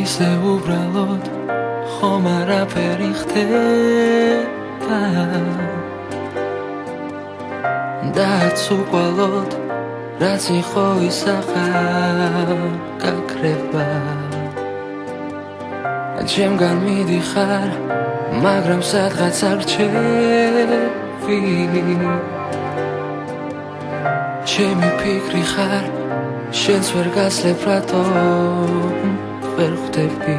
ისე უბრალოდ ხომ არაფერი ხდება და უყვალოდ რაც იყო ის აღარ გაქრება ჩემგან მიდიხარ მაგრამ სადღაც არ რჩევი ჩემი ფიქრი ხარ შენს ვერ გასლებ რატომ ვერ ხვდები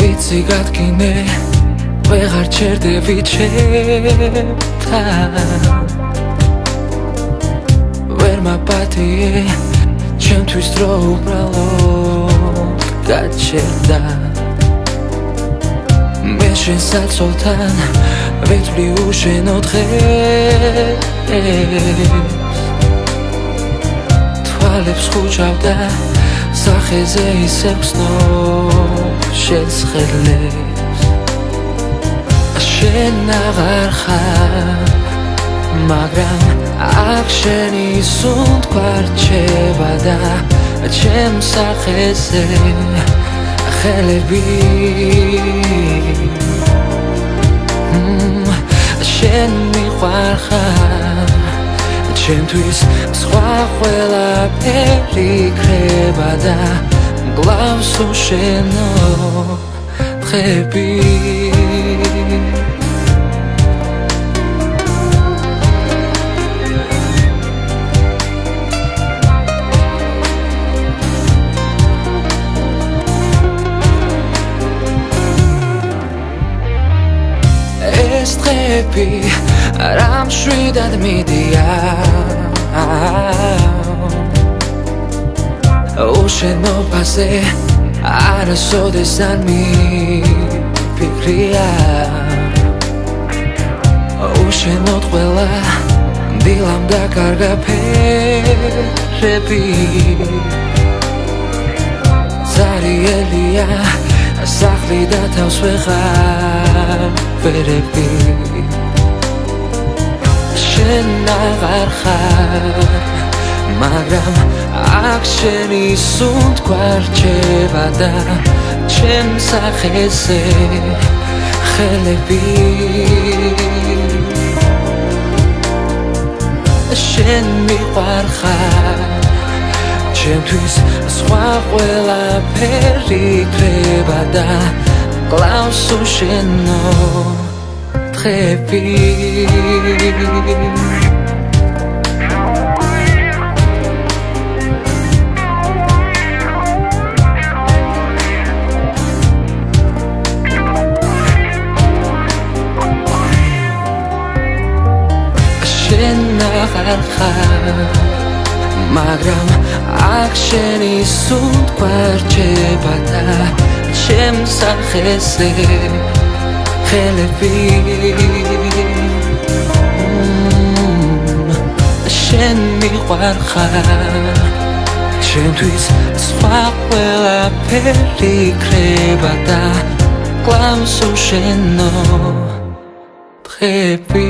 ვიცი გადგინე ვეღარ ჩერდები ჩემთან ვერ მაპატიე ჩემთვის დრო უბრალოდ გაჩერდა მე შენ საცოლთან ვეთვლი უშენო დღეს თვალებს ხუჭავდა სახეზე ისე ვხსნო შენს ხელებს შენ აღარ ხარ მაგრამ აქ შენი სუნთქვა რჩება და ჩემ სახეზე ხელები შენ მიყვარ ხარ ჩემთვის სხვა ყველაფერი იქნება და მკლავს უშენო დღები ეს დღები რა მშვიდად მიდიან უშენობაზე არასოდეს არ მიფიქრია უშენოდ ყველა დილამ დაკარგა ფერები ზარიელია სახლი და თავს ვეღარ ვერები შენ აღარ ხარ მაგრამ აქ შენი სუნთქვა რჩება და ჩემ სახეზე ხელები შენ მიყვარ ხარ ჩემთვის სხვა ყველაფერი იქნება და მკლავს უშენო დღები შენ აღარ ხარ მაგრამ აქ შენი სუნთქვა რჩება და ჩემ სახეზე ხელები შენ მიყვარ ხარ ჩემთვის სხვა ყველაფერი იქნება და მკლავს უშენო დღები